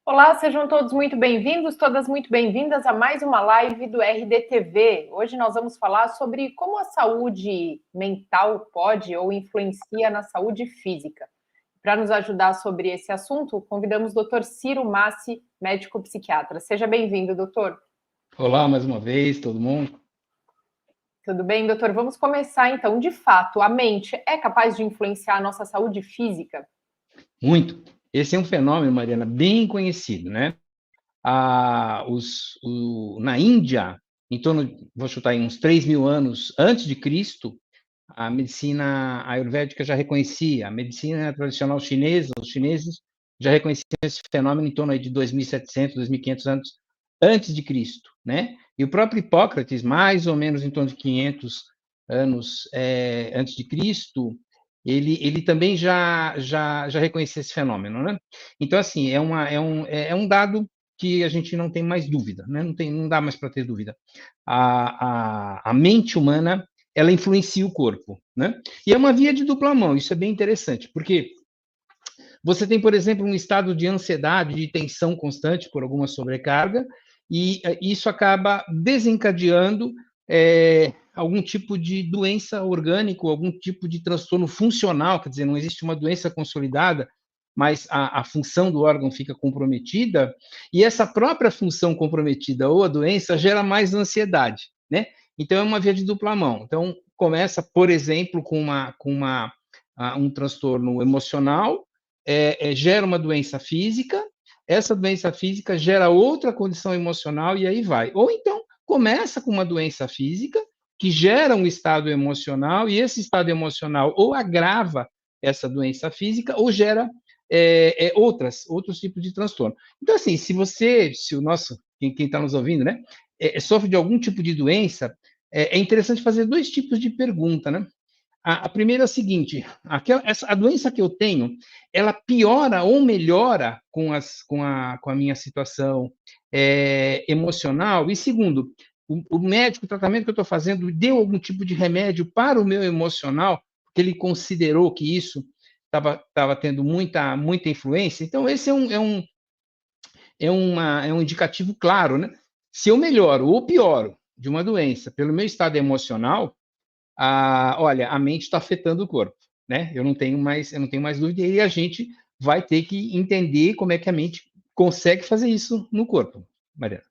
Olá, sejam todos muito bem-vindos, todas muito bem-vindas a mais uma live do RDTV. Hoje nós vamos falar sobre como a saúde mental pode ou influencia na saúde física. Para nos ajudar sobre esse assunto, convidamos o Dr. Ciro Massi, médico psiquiatra. Seja bem-vindo, doutor. Olá, mais uma vez, todo mundo. Tudo bem, doutor? Vamos começar então. De fato, a mente é capaz de influenciar a nossa saúde física? Muito. Esse é um fenômeno, Mariana, bem conhecido, né? Na Índia, em torno, vou chutar aí, uns 3.000 anos antes de Cristo, a medicina ayurvédica já reconhecia, a medicina tradicional chinesa, os chineses já reconheciam esse fenômeno em torno aí de 2.700, 2.500 anos antes de Cristo, né? E o próprio Hipócrates, mais ou menos em torno de 500 anos antes de Cristo, ele também já reconhecia esse fenômeno, né? Então, assim, é um dado que a gente não tem mais dúvida, né? Não dá mais para ter dúvida. A mente humana, ela influencia o corpo, né? E é uma via de dupla mão, isso é bem interessante, porque você tem, por exemplo, um estado de ansiedade, de tensão constante por alguma sobrecarga, e isso acaba desencadeando algum tipo de doença orgânica, algum tipo de transtorno funcional, quer dizer, não existe uma doença consolidada, mas a função do órgão fica comprometida, e essa própria função comprometida ou a doença gera mais ansiedade, né? Então, é uma via de dupla mão. Então, começa, por exemplo, um transtorno emocional, gera uma doença física, essa doença física gera outra condição emocional e aí vai. Ou então, começa com uma doença física que gera um estado emocional e esse estado emocional ou agrava essa doença física ou gera outros tipos de transtorno. Então, assim, se o nosso, quem está nos ouvindo, né, sofre de algum tipo de doença, é interessante fazer dois tipos de pergunta, né? A primeira é a seguinte: a doença que eu tenho, ela piora ou melhora com a minha situação emocional? E segundo, o médico, o tratamento que eu estou fazendo, deu algum tipo de remédio para o meu emocional, porque ele considerou que isso estava tendo muita influência? Então, esse é um indicativo claro, né? Se eu melhoro ou pioro de uma doença pelo meu estado emocional, olha, a mente está afetando o corpo, né? Eu não tenho mais dúvida, e a gente vai ter que entender como é que a mente consegue fazer isso no corpo, Mariana.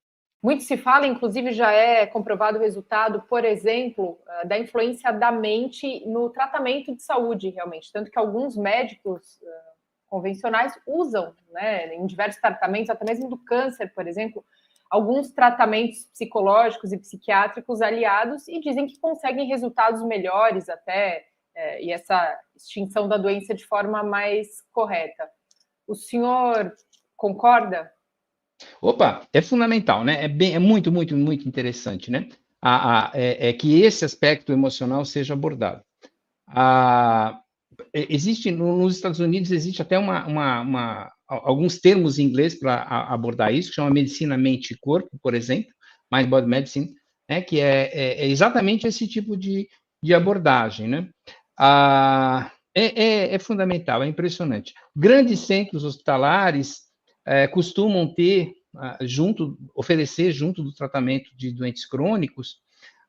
Muito se fala, inclusive já é comprovado o resultado, por exemplo, da influência da mente no tratamento de saúde, realmente. Tanto que alguns médicos convencionais usam, né, em diversos tratamentos, até mesmo do câncer, por exemplo, alguns tratamentos psicológicos e psiquiátricos aliados e dizem que conseguem resultados melhores até, e essa extinção da doença de forma mais correta. O senhor concorda? Opa, é fundamental, né? É muito, muito, muito interessante, né? Que esse aspecto emocional seja abordado. Ah, existe nos Estados Unidos existe até alguns termos em inglês para abordar isso, que chama medicina mente e corpo, por exemplo, mind body medicine, né, que é exatamente esse tipo de abordagem, né? É fundamental, é impressionante. Grandes centros hospitalares costumam ter oferecer junto do tratamento de doentes crônicos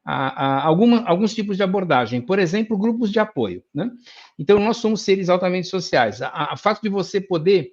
alguns tipos de abordagem, por exemplo, grupos de apoio, né? Então, nós somos seres altamente sociais. O fato de você poder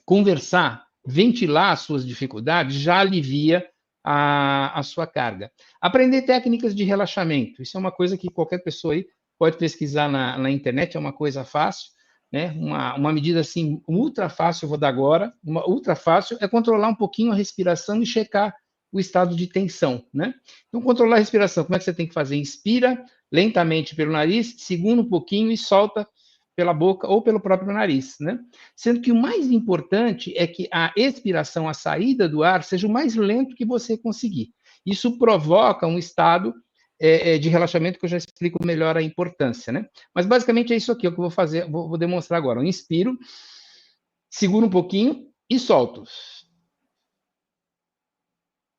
conversar, ventilar as suas dificuldades, já alivia a sua carga. Aprender técnicas de relaxamento, isso é uma coisa que qualquer pessoa aí pode pesquisar na internet, é uma coisa fácil, né? Uma medida assim, ultra fácil, eu vou dar agora, uma ultra fácil é controlar um pouquinho a respiração e checar o estado de tensão, né? Então, controlar a respiração, como é que você tem que fazer? Inspira lentamente pelo nariz, segura um pouquinho e solta pela boca ou pelo próprio nariz, né? Sendo que o mais importante é que a expiração, a saída do ar, seja o mais lento que você conseguir. Isso provoca um estado de relaxamento que eu já explico melhor a importância, né? Mas basicamente é isso aqui que eu vou fazer, vou demonstrar agora. Eu inspiro, seguro um pouquinho e solto.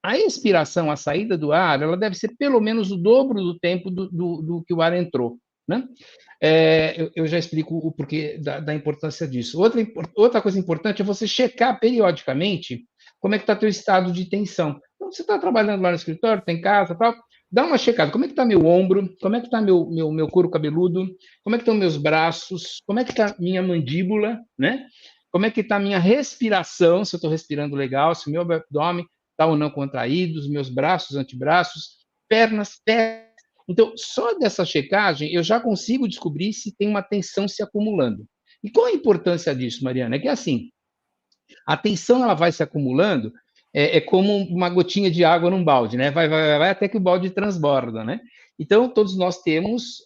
A expiração, a saída do ar, ela deve ser pelo menos o dobro do tempo do que o ar entrou, né? Eu já explico o porquê da importância disso. Outra coisa importante é você checar periodicamente como é que está teu estado de tensão. Então, você está trabalhando lá no escritório, tem casa, tal, dá uma checada. Como é que está meu ombro? Como é que está meu couro cabeludo? Como é que estão meus braços? Como é que está minha mandíbula, né? Como é que está minha respiração? Se eu estou respirando legal, se o meu abdômen está ou não contraído, os meus braços, antebraços, pernas, pés. Então, só dessa checagem, eu já consigo descobrir se tem uma tensão se acumulando. E qual a importância disso, Mariana? É que, assim, a tensão ela vai se acumulando, como uma gotinha de água num balde, né? Vai até que o balde transborda, né? Então, todos nós temos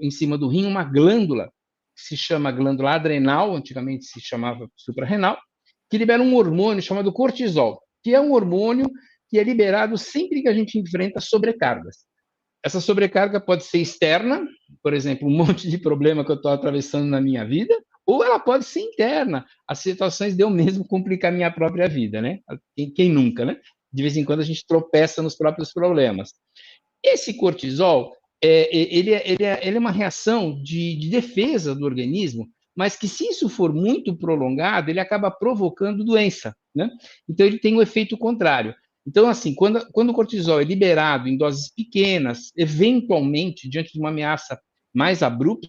em cima do rim uma glândula, que se chama glândula adrenal, antigamente se chamava suprarrenal, que libera um hormônio chamado cortisol, que é um hormônio que é liberado sempre que a gente enfrenta sobrecargas. Essa sobrecarga pode ser externa, por exemplo, um monte de problema que eu estou atravessando na minha vida, ou ela pode ser interna, as situações de eu mesmo complicar minha própria vida, né? Quem nunca, né? De vez em quando a gente tropeça nos próprios problemas. Esse cortisol, ele é uma reação de defesa do organismo, mas que se isso for muito prolongado, ele acaba provocando doença, né? Então ele tem um efeito contrário. Então, assim, quando o cortisol é liberado em doses pequenas, eventualmente, diante de uma ameaça mais abrupta,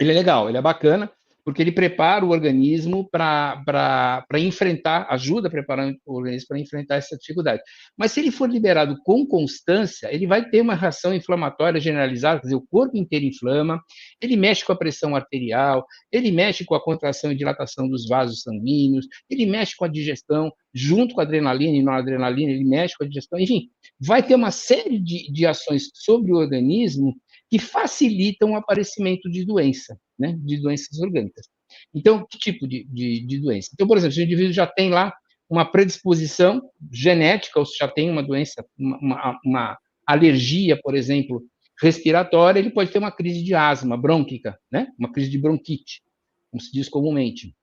ele é legal, ele é bacana, porque ele prepara o organismo para enfrentar, ajuda a preparar o organismo para enfrentar essa dificuldade. Mas se ele for liberado com constância, ele vai ter uma reação inflamatória generalizada, quer dizer, o corpo inteiro inflama, ele mexe com a pressão arterial, ele mexe com a contração e dilatação dos vasos sanguíneos, ele mexe com a digestão, junto com a adrenalina e noradrenalina, ele mexe com a digestão, enfim, vai ter uma série de ações sobre o organismo que facilitam o aparecimento de doença, né, de doenças orgânicas. Então, que tipo de doença? Então, por exemplo, se o indivíduo já tem lá uma predisposição genética, ou se já tem uma doença, uma alergia, por exemplo, respiratória, ele pode ter uma crise de asma brônquica, né, uma crise de bronquite, como se diz comumente.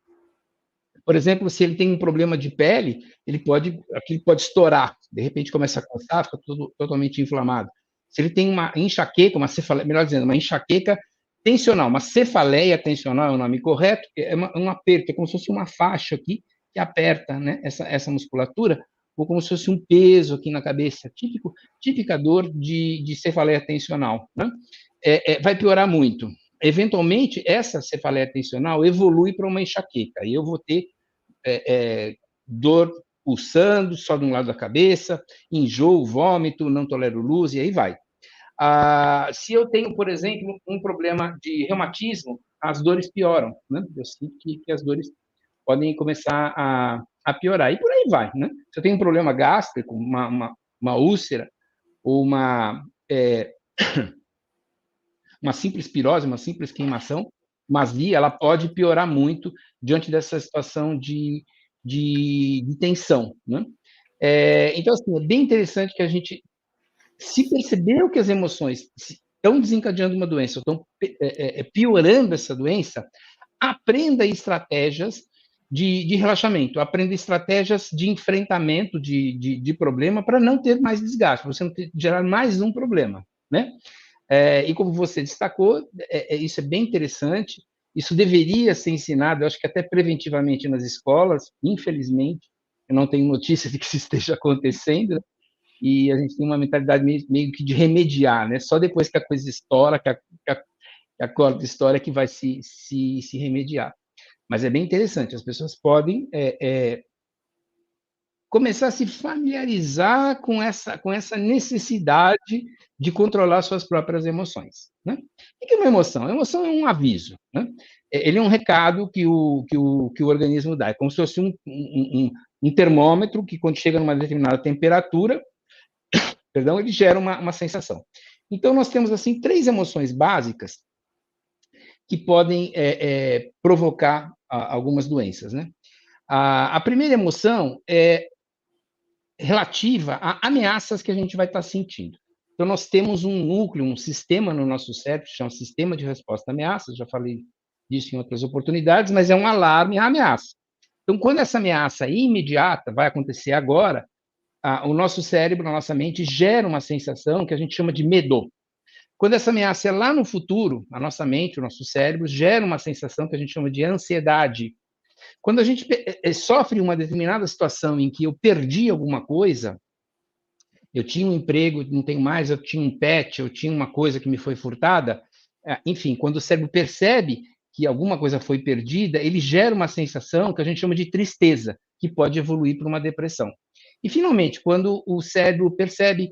Por exemplo, se ele tem um problema de pele, aquilo pode estourar, de repente começa a coçar, fica totalmente inflamado. Se ele tem uma enxaqueca, uma cefaleia, melhor dizendo, uma enxaqueca tensional, uma cefaleia tensional é o nome correto, é um aperto, é como se fosse uma faixa aqui que aperta, né, essa musculatura, ou como se fosse um peso aqui na cabeça, típica dor de cefaleia tensional, né? Vai piorar muito. Eventualmente, essa cefaleia tensional evolui para uma enxaqueca, e eu vou ter dor pulsando só de um lado da cabeça, enjoo, vômito, não tolero luz, e aí vai. Se eu tenho, por exemplo, um problema de reumatismo, as dores pioram, né? Eu sinto que as dores podem começar a piorar, e por aí vai, né? Se eu tenho um problema gástrico, uma úlcera, ou uma simples pirose, uma simples queimação, mas ela pode piorar muito diante dessa situação de tensão, né? Então, assim, é bem interessante que a gente, se percebeu que as emoções estão desencadeando uma doença, estão piorando essa doença, aprenda estratégias de relaxamento, aprenda estratégias de enfrentamento de problema para não ter mais desgaste, para você não gerar mais um problema, né? E como você destacou, isso é bem interessante, isso deveria ser ensinado, eu acho que até preventivamente nas escolas, infelizmente, eu não tenho notícia de que isso esteja acontecendo, e a gente tem uma mentalidade meio que de remediar, né? Só depois que a coisa estoura, que a corda estoura, que vai se remediar. Mas é bem interessante, as pessoas podem começar a se familiarizar com essa necessidade de controlar suas próprias emoções, né? O que é uma emoção? A emoção é um aviso, né? Ele é um recado que o organismo dá, é como se fosse um termômetro que, quando chega numa determinada temperatura, perdão, ele gera uma sensação. Então, nós temos, assim, 3 emoções básicas que podem provocar algumas doenças, né? A primeira emoção é relativa a ameaças que a gente vai estar sentindo. Então, nós temos um núcleo, um sistema no nosso cérebro, que chama Sistema de Resposta a Ameaças, já falei disso em outras oportunidades, mas é um alarme à ameaça. Então, quando essa ameaça é imediata, vai acontecer agora, o nosso cérebro, a nossa mente, gera uma sensação que a gente chama de medo. Quando essa ameaça é lá no futuro, a nossa mente, o nosso cérebro, gera uma sensação que a gente chama de ansiedade. Quando a gente sofre uma determinada situação em que eu perdi alguma coisa, eu tinha um emprego, não tenho mais, eu tinha um pet, eu tinha uma coisa que me foi furtada, enfim, quando o cérebro percebe que alguma coisa foi perdida, ele gera uma sensação que a gente chama de tristeza, que pode evoluir para uma depressão. E, finalmente, quando o cérebro percebe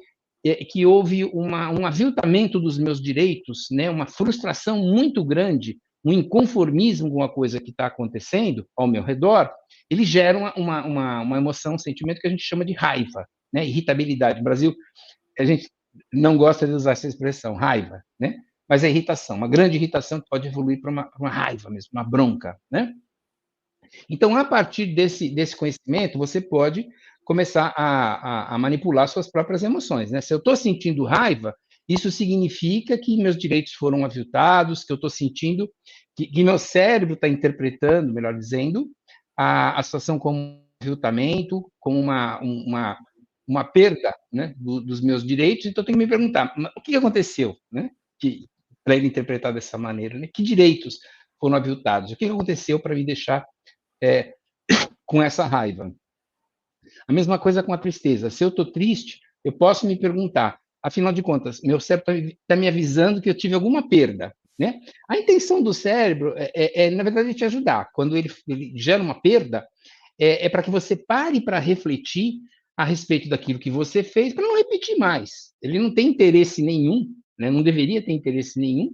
que houve um aviltamento dos meus direitos, né, uma frustração muito grande, um inconformismo com a coisa que está acontecendo ao meu redor, ele gera uma emoção, um sentimento que a gente chama de raiva, né, irritabilidade. No Brasil, a gente não gosta de usar essa expressão, raiva, né? Mas é irritação, uma grande irritação que pode evoluir para uma raiva mesmo, uma bronca, né? Então, a partir desse conhecimento, você pode começar a manipular suas próprias emoções, né? Se eu estou sentindo raiva, isso significa que meus direitos foram aviltados, que eu estou sentindo que meu cérebro está interpretando, melhor dizendo, a situação como um aviltamento, como uma perda, né, dos meus direitos, então eu tenho que me perguntar, o que aconteceu, né, para ele interpretar dessa maneira, né? Que direitos foram aviltados? O que aconteceu para me deixar com essa raiva? A mesma coisa com a tristeza. Se eu estou triste, eu posso me perguntar, afinal de contas, meu cérebro está me avisando que eu tive alguma perda, né? A intenção do cérebro na verdade, te ajudar. Quando ele gera uma perda, para que você pare para refletir a respeito daquilo que você fez, para não repetir mais. Ele não tem interesse nenhum, né? Não deveria ter interesse nenhum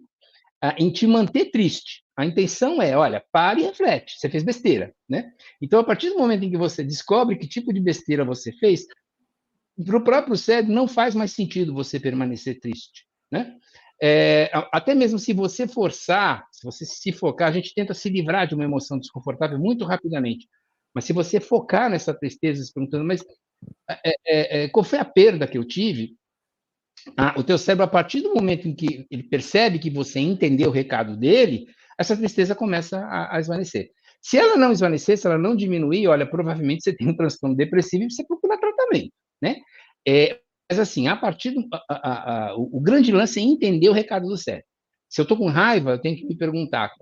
em te manter triste. A intenção é, olha, pare e reflete, você fez besteira, né? Então, a partir do momento em que você descobre que tipo de besteira você fez, para o próprio cérebro não faz mais sentido você permanecer triste, né? Até mesmo se você forçar, se você se focar, a gente tenta se livrar de uma emoção desconfortável muito rapidamente. Mas se você focar nessa tristeza, se perguntando, mas qual foi a perda que eu tive? O teu cérebro, a partir do momento em que ele percebe que você entendeu o recado dele, essa tristeza começa a esvanecer. Se ela não esvanecer, se ela não diminuir, olha, provavelmente você tem um transtorno depressivo e você procura tratamento, né? Mas assim, a partir do o grande lance é entender o recado do cérebro. Se eu estou com raiva, eu tenho que me perguntar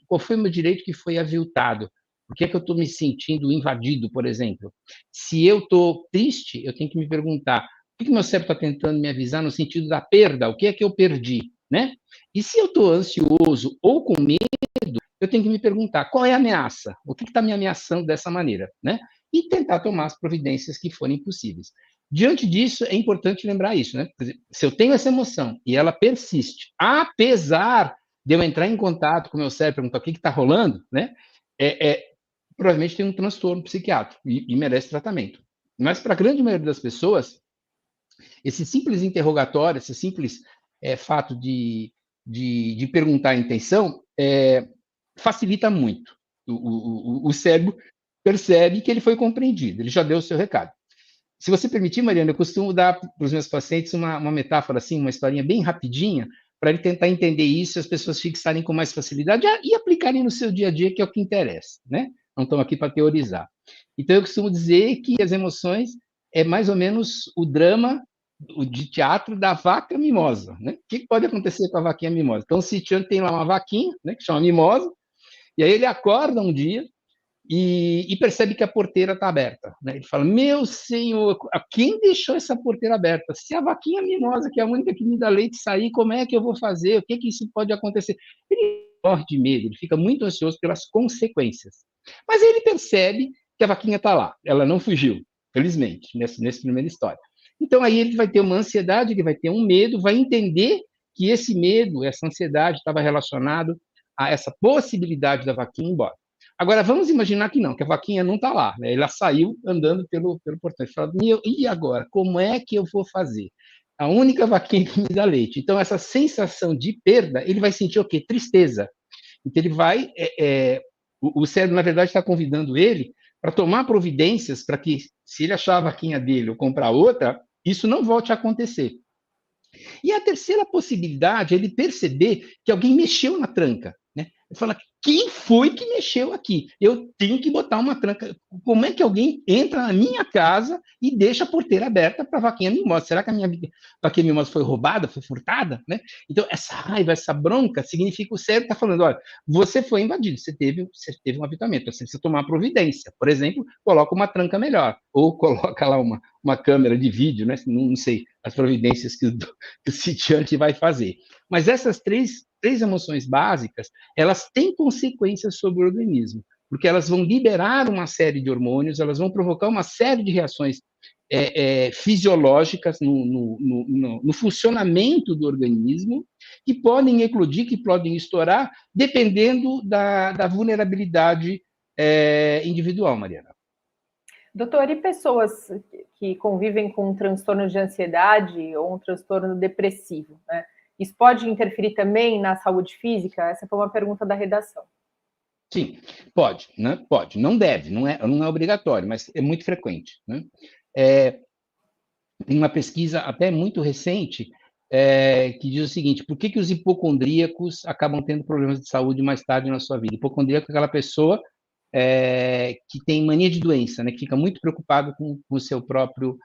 qual foi o meu direito que foi aviltado? Por que eu estou me sentindo invadido, por exemplo? Se eu estou triste, eu tenho que me perguntar o que meu cérebro está tentando me avisar no sentido da perda? O que é que eu perdi, né? E se eu estou ansioso ou com medo, eu tenho que me perguntar qual é a ameaça? O que está me ameaçando dessa maneira, né? E tentar tomar as providências que forem possíveis. Diante disso, é importante lembrar isso, né? Se eu tenho essa emoção e ela persiste, apesar de eu entrar em contato com o meu cérebro, perguntar o que está rolando, né? Provavelmente tem um transtorno psiquiátrico e merece tratamento. Mas para a grande maioria das pessoas, esse simples interrogatório, esse simples fato de perguntar a intenção, facilita muito. O cérebro percebe que ele foi compreendido, ele já deu o seu recado. Se você permitir, Mariana, eu costumo dar para os meus pacientes uma metáfora, assim, uma historinha bem rapidinha, para ele tentar entender isso e as pessoas fixarem com mais facilidade e aplicarem no seu dia a dia, que é o que interessa, né? Não estão aqui para teorizar. Então, eu costumo dizer que as emoções é mais ou menos o drama de teatro da vaca mimosa, né? O que pode acontecer com a vaquinha mimosa? Então, o sitiante tem lá uma vaquinha, né, que chama mimosa, e aí ele acorda um dia e percebe que a porteira está aberta, né? Ele fala, meu senhor, quem deixou essa porteira aberta? Se a vaquinha mimosa, que é a única que me dá leite, sair, como é que eu vou fazer? O que isso pode acontecer? Ele morre de medo, ele fica muito ansioso pelas consequências. Mas ele percebe que a vaquinha está lá, ela não fugiu, felizmente, nessa primeira história. Então, aí ele vai ter uma ansiedade, ele vai ter um medo, vai entender que esse medo, essa ansiedade estava relacionado a essa possibilidade da vaquinha ir embora. Agora, vamos imaginar que não, que a vaquinha não está lá, né? Ela saiu andando pelo portão. Ele fala, e agora? Como é que eu vou fazer? A única vaquinha que me dá leite. Então, essa sensação de perda, ele vai sentir o quê? Tristeza. Então, ele vai... o cérebro, na verdade, está convidando ele para tomar providências para que, se ele achar a vaquinha dele ou comprar outra, isso não volte a acontecer. E a terceira possibilidade é ele perceber que alguém mexeu na tranca, né? Fala, quem foi que mexeu aqui? Eu tenho que botar uma tranca. Como é que alguém entra na minha casa e deixa a porteira aberta para a vaquinha mimosa? Será que a minha vaquinha mimosa foi roubada, foi furtada? Né? Então, essa raiva, essa bronca, significa que o cérebro está falando, olha, você foi invadido, você teve um avitamento, você precisa tomar providência. Por exemplo, coloca uma tranca melhor, ou coloca lá uma câmera de vídeo, né? Não sei as providências que o sitiante vai fazer. Mas essas três emoções básicas, elas têm consequências sobre o organismo, porque elas vão liberar uma série de hormônios, elas vão provocar uma série de reações fisiológicas no funcionamento do organismo, que podem eclodir, que podem estourar, dependendo da vulnerabilidade individual, Mariana. Doutor, e pessoas que convivem com um transtorno de ansiedade ou um transtorno depressivo, né? Isso pode interferir também na saúde física? Essa foi uma pergunta da redação. Sim, pode, né? Pode. Não deve, não é obrigatório, mas é muito frequente, né? Tem uma pesquisa até muito recente que diz o seguinte: por que os hipocondríacos acabam tendo problemas de saúde mais tarde na sua vida? Hipocondríaco é aquela pessoa que tem mania de doença, né? Que fica muito preocupado com o seu próprio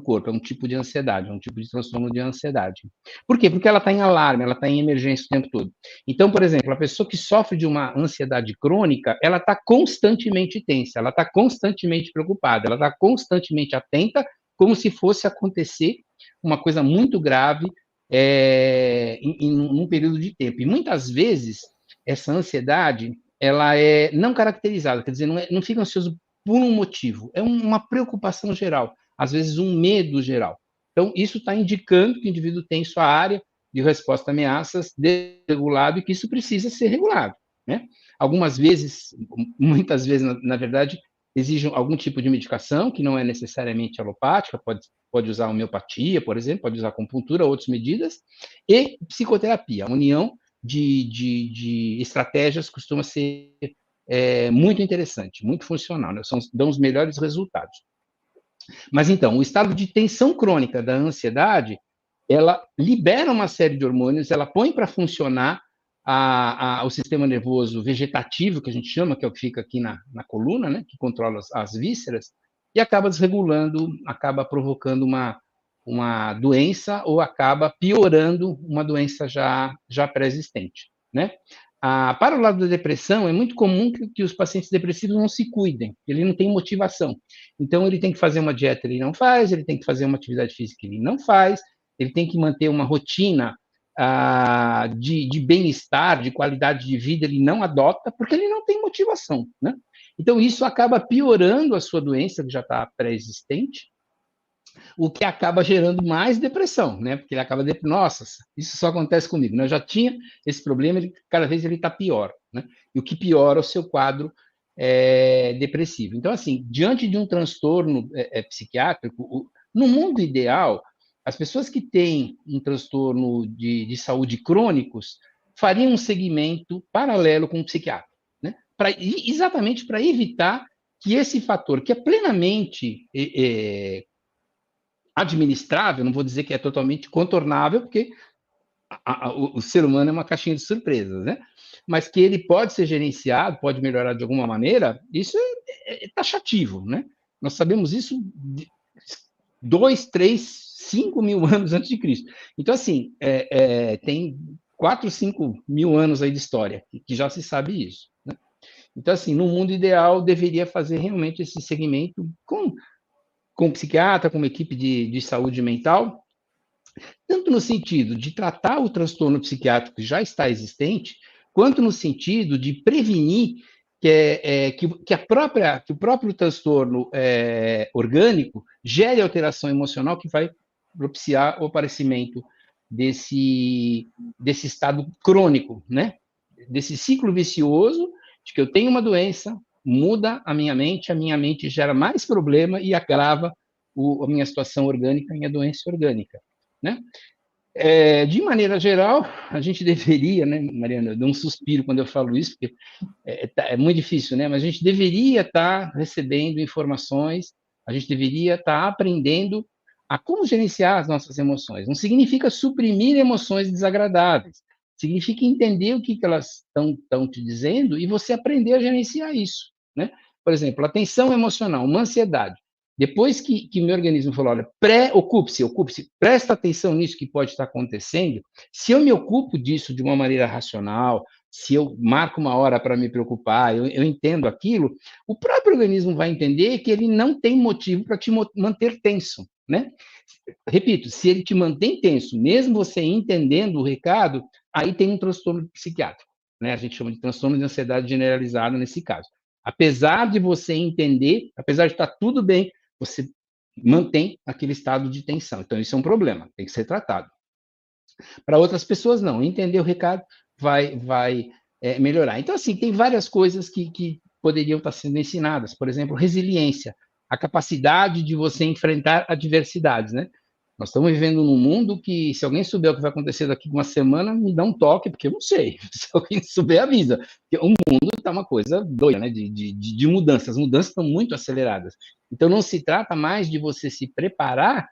corpo. É um tipo de ansiedade, é um tipo de transtorno de ansiedade. Por quê? Porque ela está em alarme, ela está em emergência o tempo todo. Então, por exemplo, a pessoa que sofre de uma ansiedade crônica, ela está constantemente tensa, ela está constantemente preocupada, ela está constantemente atenta, como se fosse acontecer uma coisa muito grave em um período de tempo. E muitas vezes essa ansiedade ela é não caracterizada, quer dizer, não fica ansioso por um motivo, é uma preocupação geral, às vezes um medo geral. Então, isso está indicando que o indivíduo tem sua área de resposta a ameaças desregulado e que isso precisa ser regulado, né? Algumas vezes, muitas vezes, na verdade, exigem algum tipo de medicação, que não é necessariamente alopática, pode usar homeopatia, por exemplo, pode usar acupuntura, outras medidas, e psicoterapia. A união de estratégias costuma ser muito interessante, muito funcional, né? Dão os melhores resultados. Mas então, o estado de tensão crônica da ansiedade, ela libera uma série de hormônios, ela põe para funcionar o sistema nervoso vegetativo, que a gente chama, que é o que fica aqui na coluna, né, que controla as vísceras, e acaba desregulando, acaba provocando uma doença ou acaba piorando uma doença já pré-existente, né? Para o lado da depressão, é muito comum que os pacientes depressivos não se cuidem, ele não tem motivação. Então, ele tem que fazer uma dieta, ele não faz, ele tem que fazer uma atividade física, ele não faz, ele tem que manter uma rotina de bem-estar, de qualidade de vida, ele não adota, porque ele não tem motivação, né? Então, isso acaba piorando a sua doença, que já está pré-existente, o que acaba gerando mais depressão, né? Porque ele acaba de, nossa, isso só acontece comigo, né? Eu já tinha esse problema, cada vez ele está pior, né? E o que piora é o seu quadro depressivo. Então, assim, diante de um transtorno psiquiátrico, no mundo ideal, as pessoas que têm um transtorno de saúde crônicos fariam um segmento paralelo com o psiquiatra, né? Exatamente para evitar que esse fator, que é plenamente administrável, não vou dizer que é totalmente contornável, porque o ser humano é uma caixinha de surpresas, né? Mas que ele pode ser gerenciado, pode melhorar de alguma maneira, isso é taxativo, né? Nós sabemos isso 2, 3, 5 mil anos antes de Cristo. Então, assim, tem 4, 5 mil anos aí de história, que já se sabe isso, né? Então, assim, no mundo ideal, deveria fazer realmente esse segmento com psiquiatra, com uma equipe de saúde mental, tanto no sentido de tratar o transtorno psiquiátrico que já está existente, quanto no sentido de prevenir que o próprio transtorno orgânico gere alteração emocional que vai propiciar o aparecimento desse estado crônico, né? Desse ciclo vicioso de que eu tenho uma doença, muda a minha mente gera mais problema e agrava a minha situação orgânica, a minha doença orgânica, né? De maneira geral, a gente deveria, né, Mariana, eu dou um suspiro quando eu falo isso, porque é muito difícil, né? Mas a gente deveria estar recebendo informações, a gente deveria estar aprendendo a como gerenciar as nossas emoções. Não significa suprimir emoções desagradáveis, Significa entender o que elas estão te dizendo e você aprender a gerenciar isso, né? Por exemplo, a tensão emocional, uma ansiedade. Depois que meu organismo falou, olha, ocupe-se, presta atenção nisso que pode estar acontecendo, se eu me ocupo disso de uma maneira racional, se eu marco uma hora para me preocupar, eu entendo aquilo, o próprio organismo vai entender que ele não tem motivo para te manter tenso, né? Repito, se ele te mantém tenso, mesmo você entendendo o recado, aí tem um transtorno psiquiátrico, né? A gente chama de transtorno de ansiedade generalizada nesse caso. Apesar de você entender, apesar de estar tudo bem, você mantém aquele estado de tensão. Então, isso é um problema, tem que ser tratado. Para outras pessoas, não. Entender o recado vai melhorar. Então, assim, tem várias coisas que poderiam estar sendo ensinadas. Por exemplo, resiliência, a capacidade de você enfrentar adversidades, né? Nós estamos vivendo num mundo que, se alguém souber o que vai acontecer daqui a uma semana, me dá um toque, porque eu não sei. Se alguém souber, avisa. Porque o mundo está uma coisa doida, né? De mudanças. As mudanças estão muito aceleradas. Então, não se trata mais de você se preparar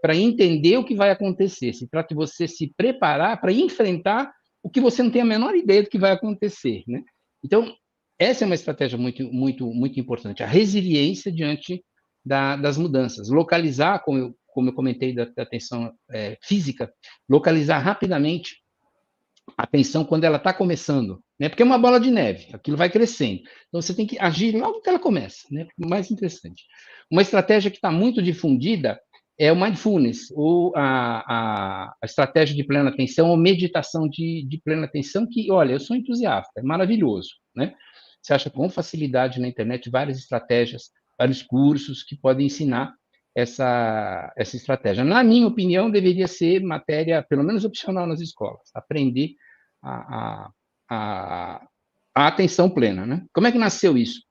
para entender o que vai acontecer. Se trata de você se preparar para enfrentar o que você não tem a menor ideia do que vai acontecer, né? Então, essa é uma estratégia muito, muito, muito importante. A resiliência diante das mudanças. Localizar, como eu comentei da tensão física, localizar rapidamente a tensão quando ela está começando, né? Porque é uma bola de neve, aquilo vai crescendo. Então, você tem que agir logo que ela começa, né? Mais interessante. Uma estratégia que está muito difundida é o mindfulness, ou a estratégia de plena atenção, ou meditação de plena atenção, que, olha, eu sou entusiasta, é maravilhoso, né? Você acha com facilidade na internet várias estratégias, vários cursos que podem ensinar essa estratégia. Na minha opinião, deveria ser matéria, pelo menos opcional nas escolas, aprender a atenção plena, né? Como é que nasceu isso?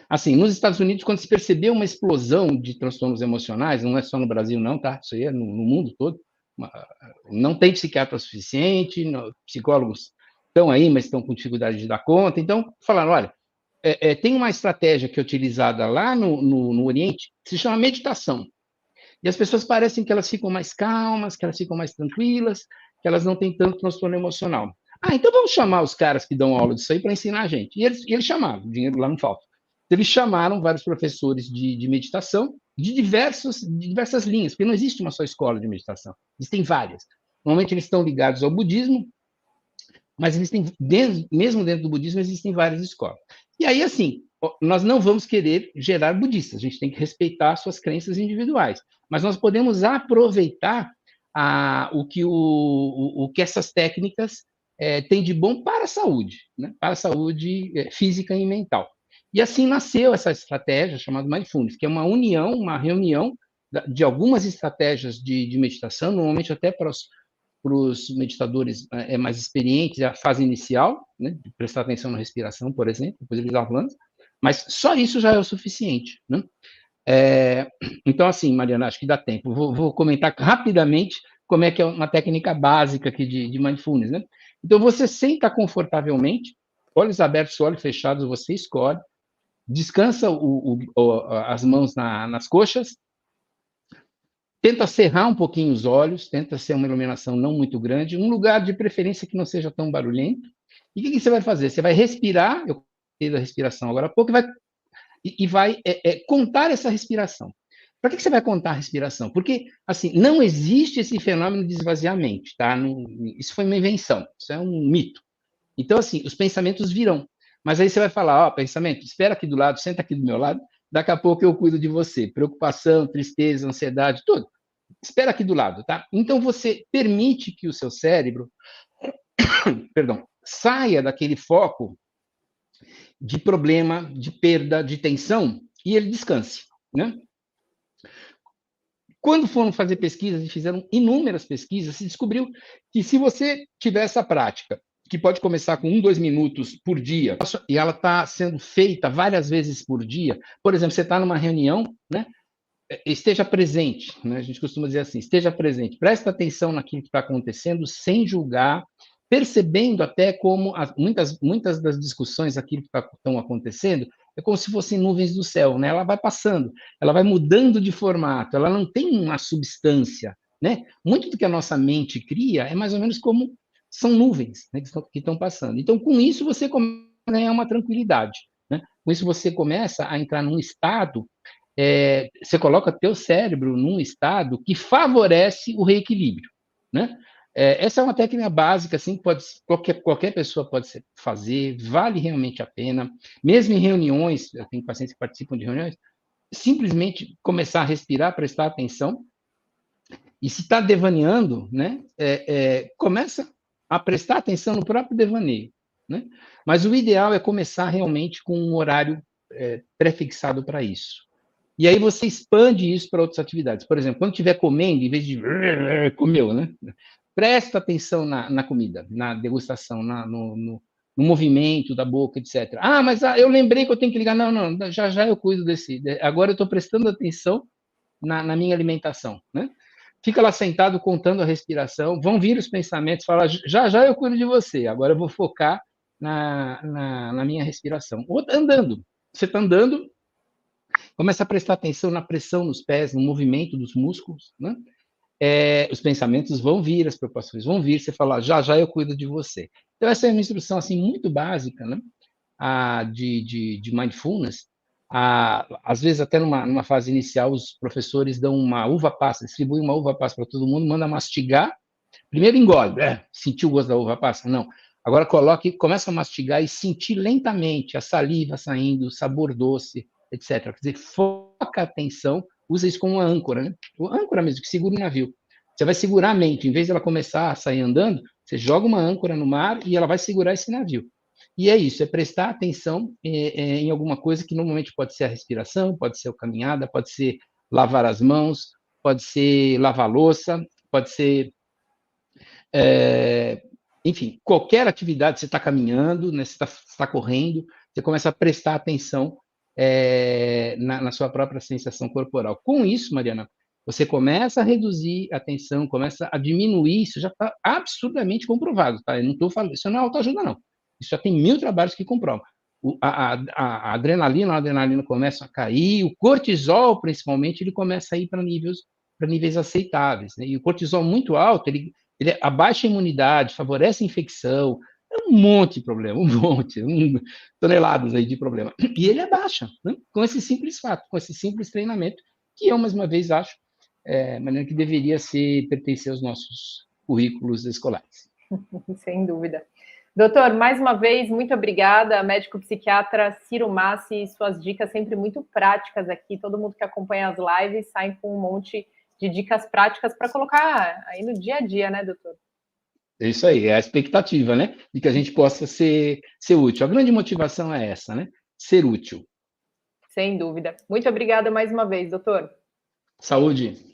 Assim, nos Estados Unidos, quando se percebeu uma explosão de transtornos emocionais, não é só no Brasil não, tá? Isso aí é no mundo todo, não tem psiquiatra suficiente, psicólogos estão aí, mas estão com dificuldade de dar conta, então falaram, olha, tem uma estratégia que é utilizada lá no Oriente, que se chama meditação. E as pessoas parecem que elas ficam mais calmas, que elas ficam mais tranquilas, que elas não têm tanto transtorno emocional. Ah, então vamos chamar os caras que dão aula disso aí para ensinar a gente. E eles chamaram, dinheiro lá não falta. Eles chamaram vários professores de meditação de diversas linhas, porque não existe uma só escola de meditação, existem várias. Normalmente eles estão ligados ao budismo, mas existem, mesmo dentro do budismo, existem várias escolas. E aí, assim, nós não vamos querer gerar budistas, a gente tem que respeitar suas crenças individuais, mas nós podemos aproveitar o que essas técnicas têm de bom para a saúde, né? Para a saúde física e mental. E assim nasceu essa estratégia chamada Mindfulness, que é uma união, uma reunião de algumas estratégias de meditação, normalmente até para os meditadores mais experientes, a fase inicial, né, de prestar atenção na respiração, por exemplo, depois eles avançam, mas só isso já é o suficiente, né? Então, assim, Mariana, acho que dá tempo. Vou comentar rapidamente como é que é uma técnica básica aqui de mindfulness, né? Então, você senta confortavelmente, olhos abertos, olhos fechados, você escolhe, descansa as mãos nas coxas, tenta cerrar um pouquinho os olhos, tenta ser uma iluminação não muito grande, um lugar de preferência que não seja tão barulhento. E o que você vai fazer? Você vai respirar, eu falei da respiração agora há pouco, e vai contar essa respiração. Para que você vai contar a respiração? Porque, assim, não existe esse fenômeno de esvaziamento, tá? Isso foi uma invenção, isso é um mito. Então, assim, os pensamentos virão. Mas aí você vai falar, ó, pensamento, espera aqui do lado, senta aqui do meu lado, daqui a pouco eu cuido de você. Preocupação, tristeza, ansiedade, tudo. Espera aqui do lado, tá? Então, você permite que o seu cérebro, perdão, saia daquele foco de problema, de perda, de tensão, e ele descanse, né? Quando foram fazer pesquisas, e fizeram inúmeras pesquisas, se descobriu que se você tiver essa prática, que pode começar com 2 minutos por dia, e ela está sendo feita várias vezes por dia, por exemplo, você está numa reunião, né? Esteja presente, né? A gente costuma dizer assim, esteja presente, presta atenção naquilo que está acontecendo, sem julgar, percebendo até como muitas das discussões aqui que estão acontecendo é como se fossem nuvens do céu, né? Ela vai passando, ela vai mudando de formato, ela não tem uma substância, né? Muito do que a nossa mente cria é mais ou menos como são nuvens, né, que estão passando. Então, com isso, você começa a ganhar uma tranquilidade, né? Com isso, você começa a entrar num estado, você coloca teu cérebro num estado que favorece o reequilíbrio, né? Essa é uma técnica básica, assim, qualquer pessoa pode fazer, vale realmente a pena. Mesmo em reuniões, eu tenho pacientes que participam de reuniões, simplesmente começar a respirar, prestar atenção, e se está devaneando, né, começa a prestar atenção no próprio devaneio, né? Mas o ideal é começar realmente com um horário prefixado para isso. E aí você expande isso para outras atividades. Por exemplo, quando estiver comendo, em vez de comeu, né? Presta atenção na comida, na degustação, no movimento da boca, etc. Ah, mas eu lembrei que eu tenho que ligar. Não, não, já eu cuido desse. Agora eu estou prestando atenção na minha alimentação, né? Fica lá sentado contando a respiração, vão vir os pensamentos, fala, já eu cuido de você, agora eu vou focar na minha respiração. Ou andando, você está andando, começa a prestar atenção na pressão nos pés, no movimento dos músculos, né? Os pensamentos vão vir, as preocupações vão vir, você fala, já eu cuido de você. Então, essa é uma instrução assim, muito básica, né? De mindfulness. Às vezes, até numa fase inicial, os professores dão uma uva passa, distribuem uma uva passa para todo mundo, manda mastigar, primeiro engole, sentiu o gosto da uva passa? Não. Agora começa a mastigar e sentir lentamente a saliva saindo, o sabor doce, etc. Quer dizer, foca a atenção, usa isso como uma âncora, né? O âncora mesmo, que segura o navio. Você vai segurar a mente, em vez de ela começar a sair andando, você joga uma âncora no mar e ela vai segurar esse navio. E é isso, é prestar atenção em alguma coisa que normalmente pode ser a respiração, pode ser a caminhada, pode ser lavar as mãos, pode ser lavar a louça, pode ser enfim, qualquer atividade, você está caminhando, né, você está correndo, você começa a prestar atenção na sua própria sensação corporal. Com isso, Mariana, você começa a reduzir a tensão, começa a diminuir, isso já está absurdamente comprovado, tá? Eu não estou falando, isso não é autoajuda, não. Isso já tem 1000 trabalhos que comprovam. A adrenalina começa a cair, o cortisol, principalmente, ele começa a ir para níveis aceitáveis, né? E o cortisol muito alto, ele abaixa a imunidade, favorece a infecção, é um monte de problema, toneladas aí de problema. E ele abaixa, né? Com esse simples fato, com esse simples treinamento, que eu, mais uma vez, acho maneira que deveria pertencer aos nossos currículos escolares. Sem dúvida. Doutor, mais uma vez, muito obrigada, médico psiquiatra Ciro Massi, suas dicas sempre muito práticas aqui, todo mundo que acompanha as lives sai com um monte de dicas práticas para colocar aí no dia a dia, né, doutor? É isso aí, é a expectativa, né, de que a gente possa ser útil. A grande motivação é essa, né, ser útil. Sem dúvida. Muito obrigada mais uma vez, doutor. Saúde.